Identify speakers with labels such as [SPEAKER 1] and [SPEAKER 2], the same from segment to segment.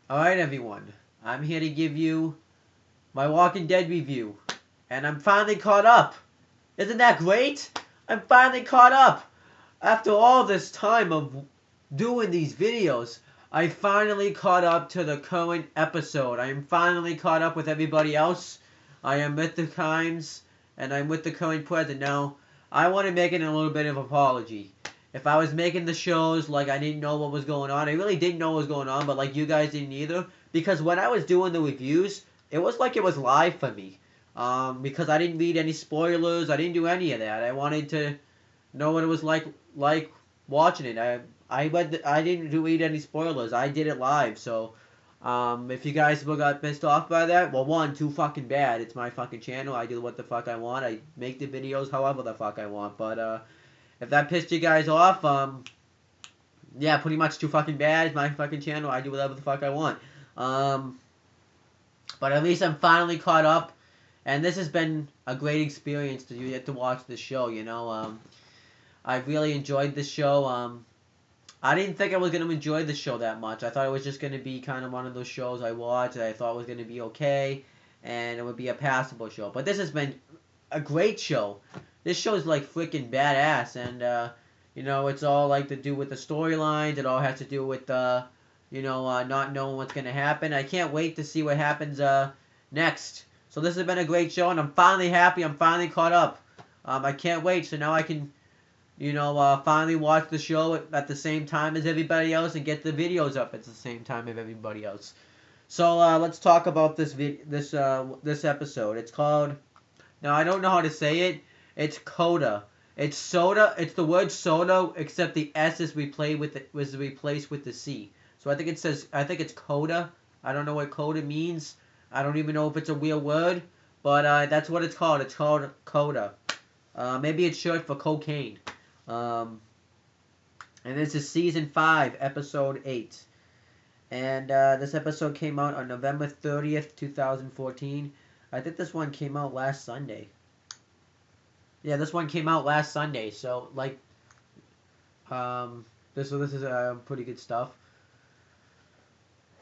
[SPEAKER 1] Alright everyone, I'm here to give you my Walking Dead review. And I'm finally caught up. Isn't that great? I'm finally caught up. After all this time of doing these videos, I finally caught up to the current episode. I am finally caught up with everybody else. I am with the times, and I'm with the current present. Now, I want to make it a little bit of apology. If I was making the shows like I didn't know what was going on, I really didn't know what was going on, but like you guys didn't either. Because when I was doing the reviews, it was like it was live for me. Because I didn't read any spoilers, I didn't do any of that. I wanted to know what it was like watching it. I didn't read any spoilers. I did it live. So if you guys got pissed off by that, well, one, too fucking bad. It's my fucking channel. I do what the fuck I want. I make the videos however the fuck I want. But if that pissed you guys off, yeah, pretty much too fucking bad. It's my fucking channel. I do whatever the fuck I want. But at least I'm finally caught up. And this has been a great experience to get to watch this show, you know. I really enjoyed this show. I didn't think I was going to enjoy the show that much. I thought it was just going to be kind of one of those shows I watched that I thought was going to be okay. And it would be a passable show. But this has been a great show. This show is like freaking badass. And, you know, it's all like to do with the storylines. It all has to do with, not knowing what's going to happen. I can't wait to see what happens next. So this has been a great show, and I'm finally happy. I'm finally caught up. I can't wait. So now I can, finally watch the show at the same time as everybody else and get the videos up at the same time as everybody else. So let's talk about this episode. It's called. Now I don't know how to say it. It's Coda. It's soda. It's the word soda, except the S is replaced with the C. So I think it says. I think it's Coda. I don't know what Coda means. I don't even know if it's a real word, but that's what it's called. It's called Coda. Maybe it's short for cocaine. And this is Season 5, Episode 8. And this episode came out on November 30th, 2014. I think this one came out last Sunday. Yeah, this one came out last Sunday. So, like, this is pretty good stuff.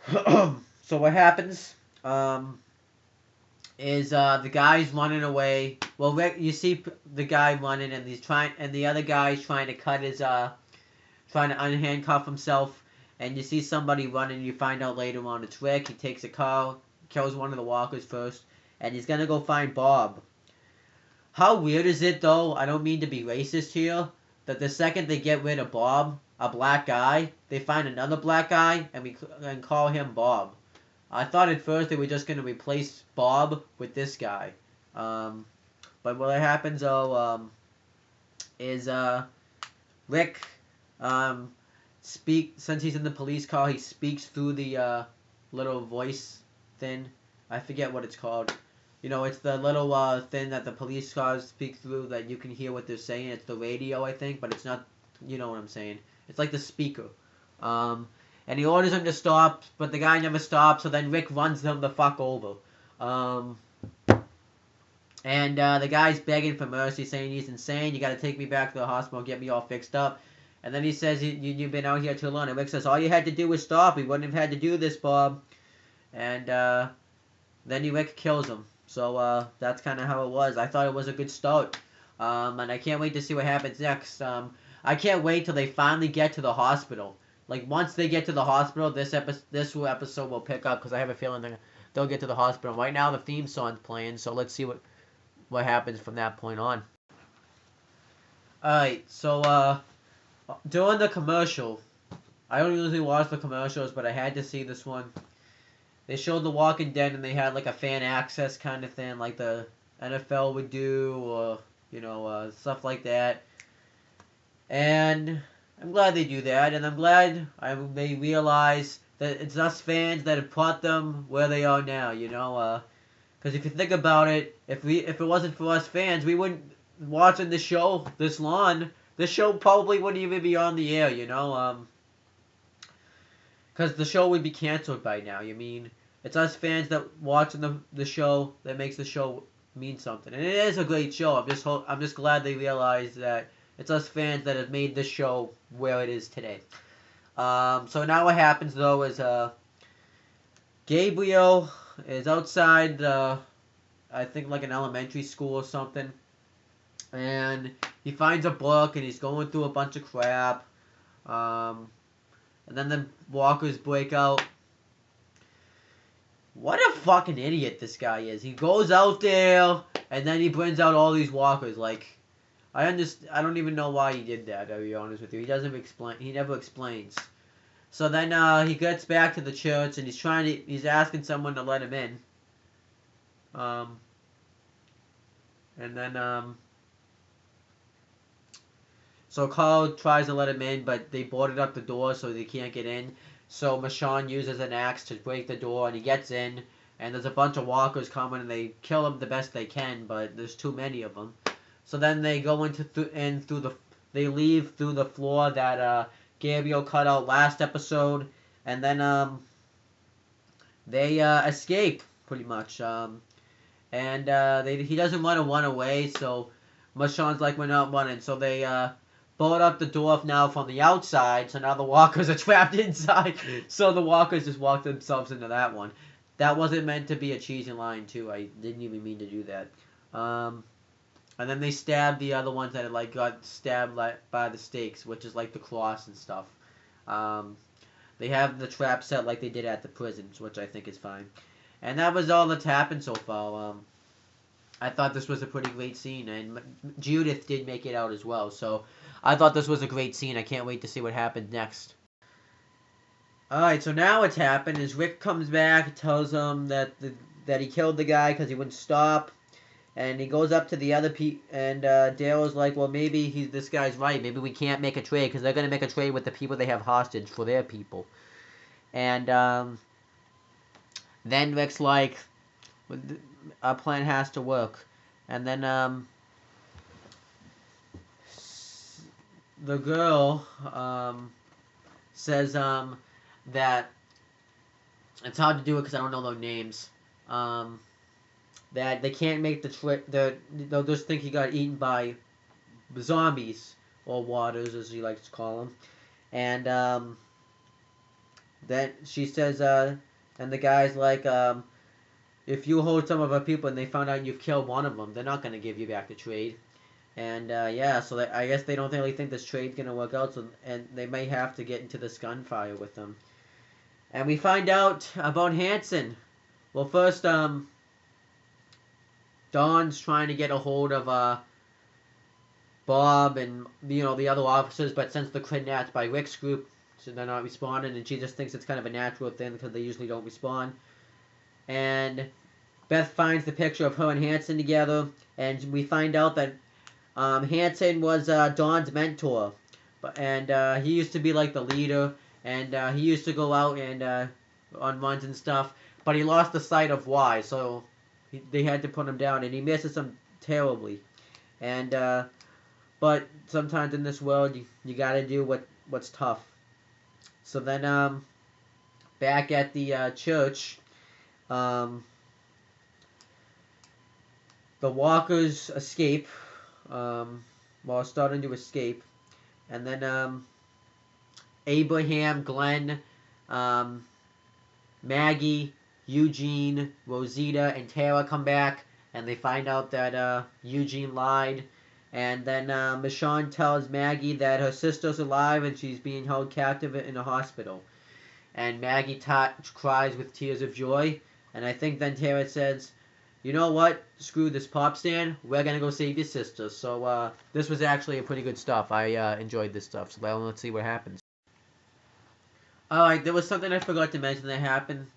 [SPEAKER 1] So what happens? Is the guy's running away. Well, you see the guy running, and the other guy's trying to trying to unhandcuff himself, and you see somebody running. You find out later on it's Rick. He takes a car, kills one of the walkers first, and he's gonna go find Bob. How weird is it though? I don't mean to be racist here, that the second they get rid of Bob, a black guy, they find another black guy and call him Bob. I thought at first they were just going to replace Bob with this guy. But what happens, is Rick, since he's in the police car, he speaks through the little voice thing. I forget what it's called. You know, it's the little thing that the police cars speak through that you can hear what they're saying. It's the radio, I think, but it's not, you know what I'm saying. It's like the speaker. And he orders him to stop, but the guy never stops, so then Rick runs him the fuck over. And the guy's begging for mercy, saying he's insane, you gotta take me back to the hospital, get me all fixed up. And then he says, you've been out here too long. And Rick says, all you had to do was stop, we wouldn't have had to do this, Bob. And then Rick kills him. So that's kind of how it was. I thought it was a good start. And I can't wait to see what happens next. I can't wait till they finally get to the hospital. Like, once they get to the hospital, this episode will pick up, because I have a feeling they'll get to the hospital. Right now, the theme song's playing, so let's see what happens from that point on. Alright, so, during the commercial, I don't usually watch the commercials, but I had to see this one. They showed The Walking Dead, and they had, like, a fan access kind of thing, like the NFL would do, or, stuff like that. And I'm glad they do that, and I'm glad they realize that it's us fans that have brought them where they are now, because if you think about it, if it wasn't for us fans, we wouldn't watching the show this long. The show probably wouldn't even be on the air, because the show would be canceled by now. It's us fans that watching the show that makes the show mean something, and it is a great show. I'm just glad they realize that it's us fans that have made this show where it is today. So now what happens, though, is Gabriel is outside, I think like an elementary school or something, and he finds a book and he's going through a bunch of crap. Um, and then the walkers break out. What a fucking idiot this guy is. He goes out there and then he brings out all these walkers. Like, I don't even know why he did that, to be honest with you. He doesn't explain. He never explains. So then he gets back to the church and he's asking someone to let him in. And then so Carl tries to let him in, but they boarded up the door so they can't get in. So Michonne uses an axe to break the door, and he gets in. And there's a bunch of walkers coming, and they kill him the best they can, but there's too many of them. So then they go they leave through the floor that Gabriel cut out last episode, and then they escape pretty much. He doesn't want to run away, so Michonne's like, we're not running. So they board up the door now from the outside, so now the walkers are trapped inside. So the walkers just walk themselves into that one. That wasn't meant to be a cheesy line, too. I didn't even mean to do that. And then they stab the other ones that had, like, got stabbed by the stakes, which is like the cross and stuff. They have the trap set like they did at the prisons, which I think is fine. And that was all that's happened so far. I thought this was a pretty great scene, and Judith did make it out as well, so I thought this was a great scene. I can't wait to see what happens next. Alright, so now what's happened is Rick comes back, tells him that he killed the guy because he wouldn't stop, and he goes up to the other people, and Daryl's like, well, maybe this guy's right. Maybe we can't make a trade, because they're going to make a trade with the people they have hostage for their people. And then Rick's like, our plan has to work. And then the girl says that it's hard to do it because I don't know their names. That they can't make the trip. They'll just think he got eaten by zombies, or waters as he likes to call them. And then she says, and the guy's like, if you hold some of our people and they found out you've killed one of them, they're not going to give you back the trade. And yeah, so I guess they don't really think this trade's going to work out, and they may have to get into this gunfire with them. And we find out about Hanson. Well, first, Dawn's trying to get a hold of Bob and the other officers, but since they're kidnapped by Rick's group, so they're not responding, and she just thinks it's kind of a natural thing because they usually don't respond. And Beth finds the picture of her and Hanson together, and we find out that Hanson was Dawn's mentor, and he used to be like the leader, and he used to go out and on runs and stuff, but he lost the sight of why, so they had to put him down, and he misses him terribly. And but sometimes in this world you gotta do what's tough. So then back at the church, the walkers escape, starting to escape, and then Abraham, Glenn, Maggie, Eugene, Rosita, and Tara come back, and they find out that Eugene lied. And then Michonne tells Maggie that her sister's alive and she's being held captive in a hospital. And Maggie cries with tears of joy. And I think then Tara says, you know what? Screw this pop stand. We're going to go save your sister. So this was actually a pretty good stuff. I enjoyed this stuff. So let's see what happens. Alright, there was something I forgot to mention that happened.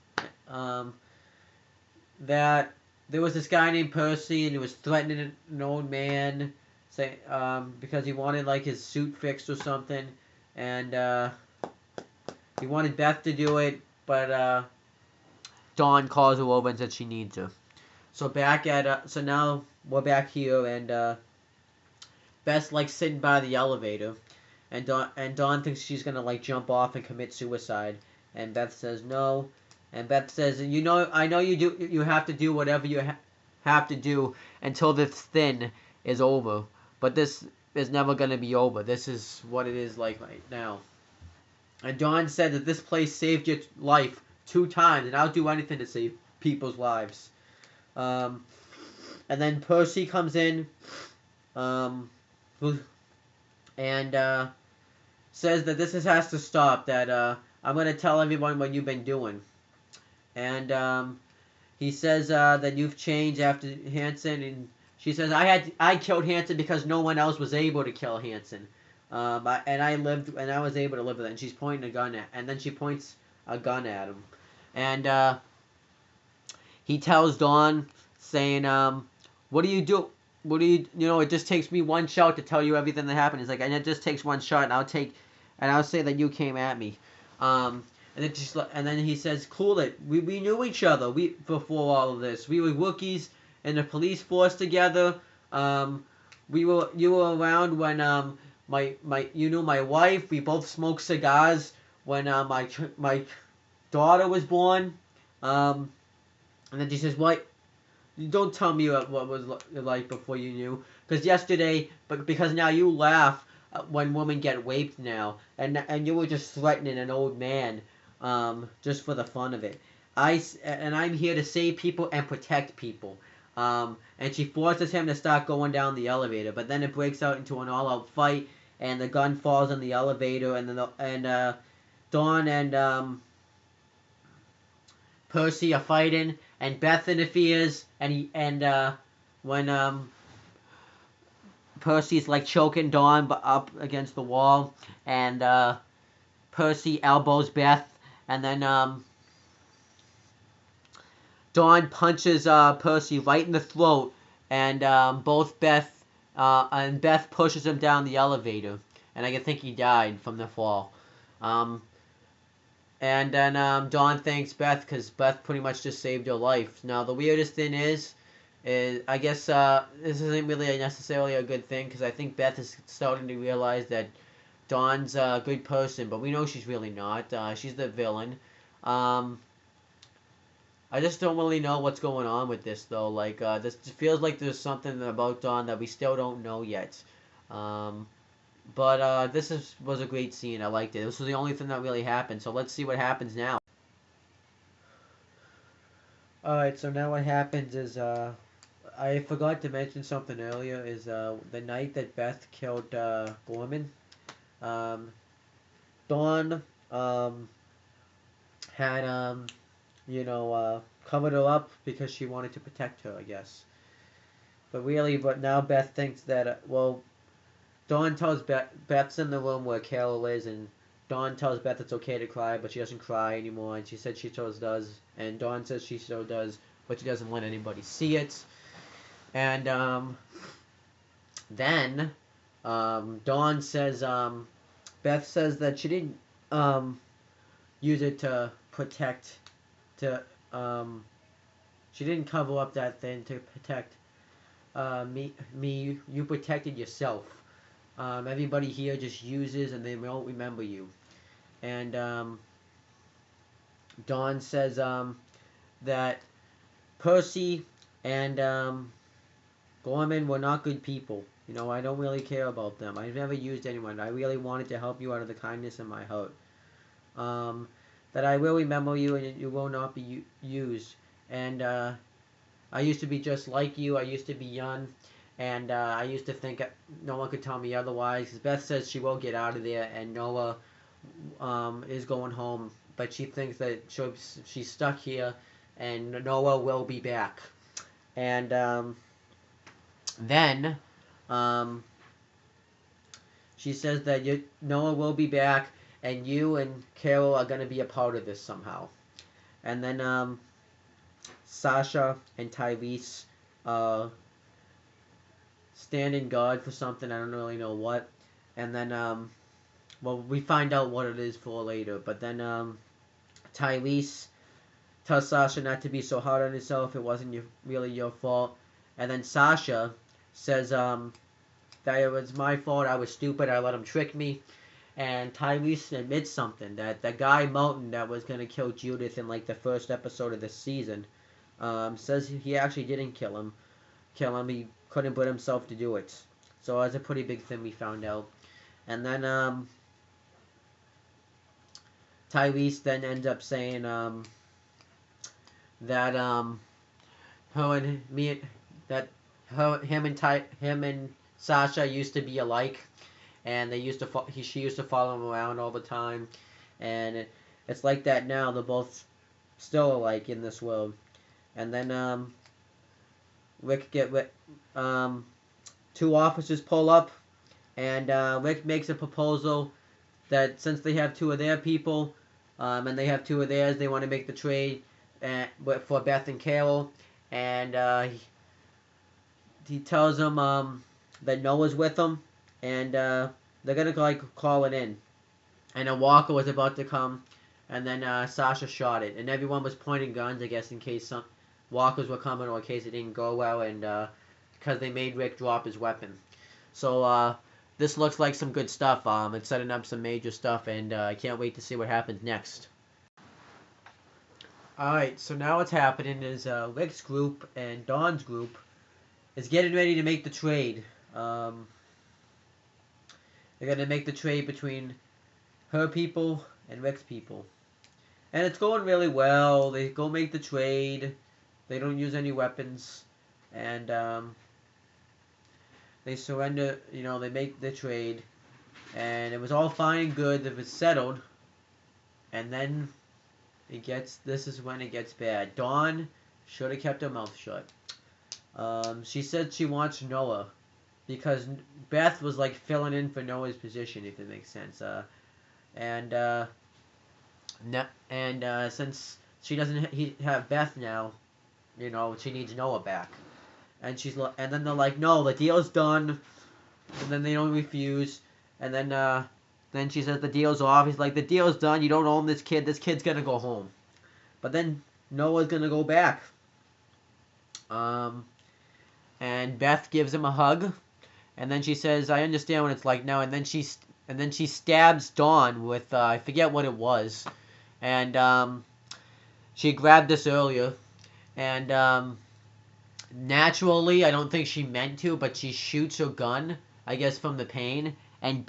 [SPEAKER 1] That there was this guy named Percy, and he was threatening an old man, because he wanted like his suit fixed or something, and he wanted Beth to do it, but Dawn calls her over and said she needs her. So so now we're back here, and Beth's like sitting by the elevator, and Dawn thinks she's gonna like jump off and commit suicide, and Beth says no. And Beth says, I know you have to do whatever you have to do until this thing is over. But this is never going to be over. This is what it is like right now. And Dawn said that this place saved your life 2 times, and I'll do anything to save people's lives. And then Percy comes in, and says that this has to stop. That I'm gonna tell everyone what you've been doing, and he says that you've changed after Hanson, and she says I killed Hanson because no one else was able to kill Hanson, and I was able to live with it. And she's pointing a gun at, and then she points a gun at him, and he tells Dawn, saying, "What do you do? What do you? It just takes me one shot to tell you everything that happened." He's like, "And it just takes one shot, and I'll say that you came at me." And then he says, "Cool it. We knew each other. Before all of this, we were rookies in the police force together. You were around when you knew my wife. We both smoked cigars when my daughter was born." And then she says, "What? You don't tell me what was like before you knew, because now you laugh when women get raped now, and you were just threatening an old man, just for the fun of it. I'm here to save people and protect people." And she forces him to start going down the elevator, but then it breaks out into an all-out fight, and the gun falls in the elevator, and Dawn and Percy are fighting, and Beth interferes, when Percy's like choking Dawn up against the wall, and Percy elbows Beth, and then Dawn punches Percy right in the throat, and Beth pushes him down the elevator, and I think he died from the fall. And then Dawn thanks Beth because Beth pretty much just saved her life. Now the weirdest thing is I guess this isn't really necessarily a good thing, because I think Beth is starting to realize that Dawn's a good person, but we know she's really not. She's the villain. I just don't really know what's going on with this, though. Like, this feels like there's something about Dawn that we still don't know yet. But this was a great scene. I liked it. This was the only thing that really happened. So let's see what happens now. Alright, so now what happens is, I forgot to mention something earlier, is the night that Beth killed Gorman, Dawn had, covered her up because she wanted to protect her, I guess. But now Beth thinks that, Dawn tells Beth's in the room where Carol is, and Dawn tells Beth it's okay to cry, but she doesn't cry anymore, and she said she still does, and Dawn says she still does, but she doesn't let anybody see it. And then Dawn says, Beth says that she didn't use it to protect, she didn't cover up that thing to protect me. You protected yourself. Everybody here just uses and they won't remember you. And Dawn says that Percy and Gorman were not good people. I don't really care about them. I've never used anyone. I really wanted to help you out of the kindness in my heart. That I will remember you and you will not be used. And I used to be just like you. I used to be young. And I used to think no one could tell me otherwise. Beth says she will get out of there, and Noah is going home. But she thinks that she's stuck here, and Noah will be back. And then she says that Noah will be back, and you and Carol are going to be a part of this somehow. And then Sasha and Tyrese standing guard for something, I don't really know what. And then, we find out what it is for later. But then Tyrese tells Sasha not to be so hard on herself. It wasn't really your fault. And then Sasha says that it was my fault. I was stupid. I let him trick me. And Tyrese admits something, that the guy Mountain that was going to kill Judith in like the first episode of this season says he actually didn't kill him. He couldn't put himself to do it. So that's a pretty big thing we found out. And then Tyrese then ends up saying that her and me that him and Sasha used to be alike, and she used to follow him around all the time, and it's like that now. They're both still alike in this world, and then Rick get two officers pull up, and Rick makes a proposal that since they have two of their people, and they have two of theirs, they want to make the trade for Beth and Carol, and he tells them that Noah's with them, and they're gonna like call it in, and a Walker was about to come, and then Sasha shot it, and everyone was pointing guns, I guess, in case some Walkers were coming or in case it didn't go well, and because they made Rick drop his weapon. So this looks like some good stuff. It's setting up some major stuff, and I can't wait to see what happens next. Alright, so now what's happening is Rick's group and Dawn's group is getting ready to make the trade. They're going to make the trade between her people and Rick's people. And it's going really well. They go make the trade. They don't use any weapons. And they surrender, they make the trade. And it was all fine and good. It was settled. And then this is when it gets bad. Dawn should have kept her mouth shut. She said she wants Noah because Beth was like filling in for Noah's position, if it makes sense. Since she doesn't have Beth now, she needs Noah back. And then they're like, no, the deal's done. And then they don't refuse. And then she says the deal's off. He's like, the deal's done. You don't own this kid. This kid's gonna go home. But then Noah's gonna go back. And Beth gives him a hug, and then she says, "I understand what it's like now." And then she stabs Dawn with I forget what it was, and she grabbed this earlier, and naturally, I don't think she meant to, but she shoots her gun, I guess from the pain, and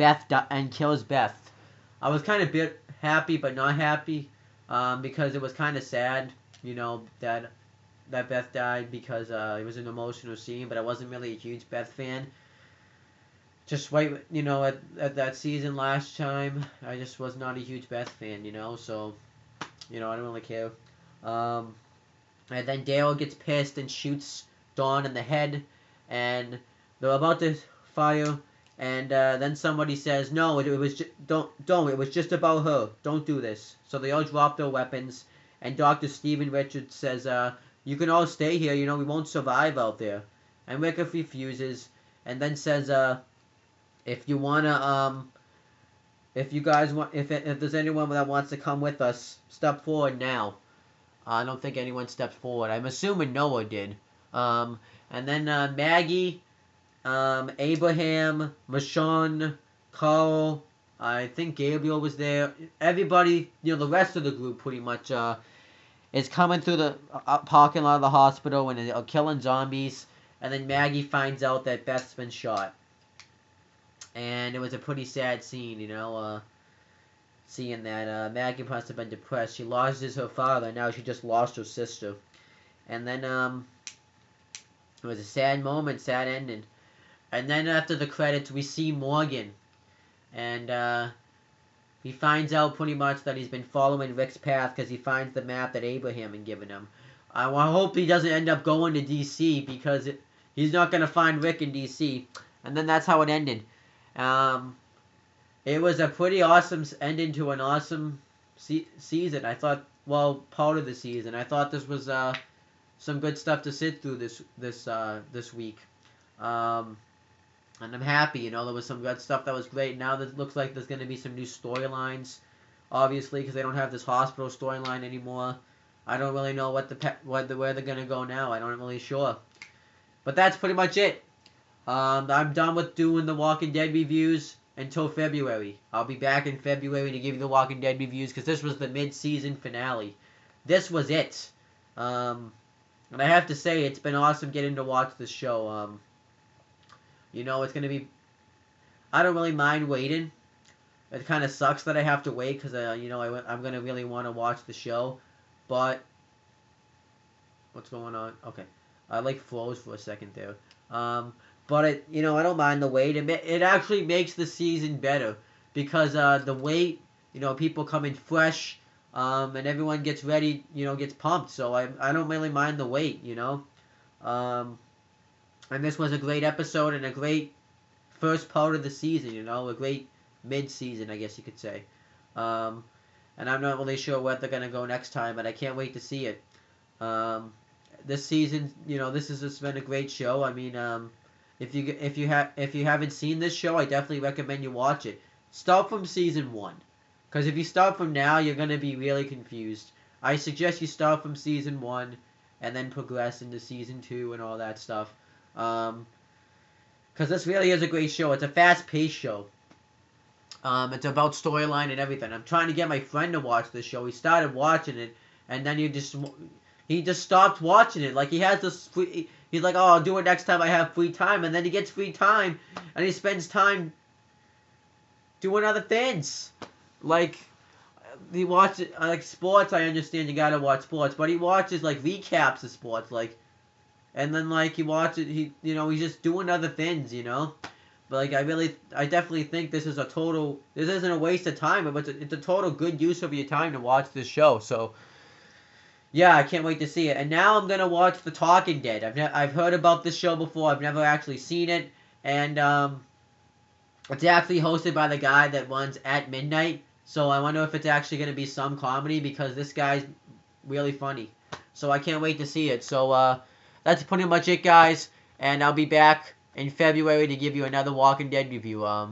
[SPEAKER 1] kills Beth. I was kind of bit happy, but not happy, because it was kind of sad, that Beth died because it was an emotional scene, but I wasn't really a huge Beth fan. Just right, at that season last time, I just was not a huge Beth fan, so, I don't really care. And then Daryl gets pissed and shoots Dawn in the head, and they're about to fire, and then somebody says, no, it was it was just about her. Don't do this. So they all drop their weapons, and Dr. Steven Richards says, you can all stay here, we won't survive out there. And Rick refuses, and then says, if you wanna, if you guys want, if there's anyone that wants to come with us, step forward now. I don't think anyone stepped forward. I'm assuming Noah did. And then Maggie, Abraham, Michonne, Carl, I think Gabriel was there. Everybody, the rest of the group pretty much is coming through the parking lot of the hospital and are killing zombies. And then Maggie finds out that Beth's been shot. And it was a pretty sad scene, seeing that. Maggie must have been depressed. She lost her father, now she just lost her sister. And then it was a sad moment, sad ending. And then after the credits, we see Morgan. And he finds out pretty much that he's been following Rick's path because he finds the map that Abraham had given him. I hope he doesn't end up going to D.C. because he's not going to find Rick in D.C. And then that's how it ended. It was a pretty awesome ending to an awesome season. I thought, part of the season. I thought this was some good stuff to sit through this week. And I'm happy, there was some good stuff that was great. Now it looks like there's going to be some new storylines, obviously, because they don't have this hospital storyline anymore. I don't really know where they're going to go now. I'm not really sure. But that's pretty much it. I'm done with doing the Walking Dead reviews until February. I'll be back in February to give you the Walking Dead reviews because this was the mid-season finale. This was it. And I have to say, it's been awesome getting to watch this show. It's going to be... I don't really mind waiting. It kind of sucks that I have to wait because I'm gonna really want to watch the show, but what's going on? Okay, I like froze for a second there. But I don't mind the wait. It actually makes the season better because the wait, people come in fresh, and everyone gets ready, gets pumped. So I don't really mind the wait, Um, and this was a great episode and a great first part of the season, a great mid-season, I guess you could say. Um, and I'm not really sure where they're gonna go next time, but I can't wait to see it. Um, this season, this has just been a great show. I mean, if you haven't seen this show, I definitely recommend you watch it. Start from season 1, because if you start from now, you're gonna be really confused. I suggest you start from season 1 and then progress into season 2 and all that stuff. Because this really is a great show. It's a fast-paced show. It's about storyline and everything. I'm trying to get my friend to watch this show. He started watching it, and then he just stopped watching it. Like he has this he's like, oh, I'll do it next time I have free time, and then he gets free time, and he spends time doing other things. Like he watches like sports. I understand you gotta watch sports, but he watches like recaps of sports, like, and then like he watches he's just doing other things, But like I definitely think this isn't a waste of time, but it's a total good use of your time to watch this show. So yeah, I can't wait to see it. And now I'm gonna watch The Talking Dead. I've heard about this show before. I've never actually seen it, and it's actually hosted by the guy that runs At Midnight. So I wonder if it's actually gonna be some comedy because this guy's really funny. So I can't wait to see it. So that's pretty much it, guys. And I'll be back in February to give you another Walking Dead review. I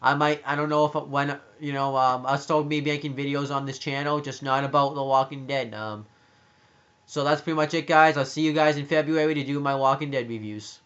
[SPEAKER 1] don't know if when I'll still be making videos on this channel, just not about The Walking Dead. So that's pretty much it, guys. I'll see you guys in February to do my Walking Dead reviews.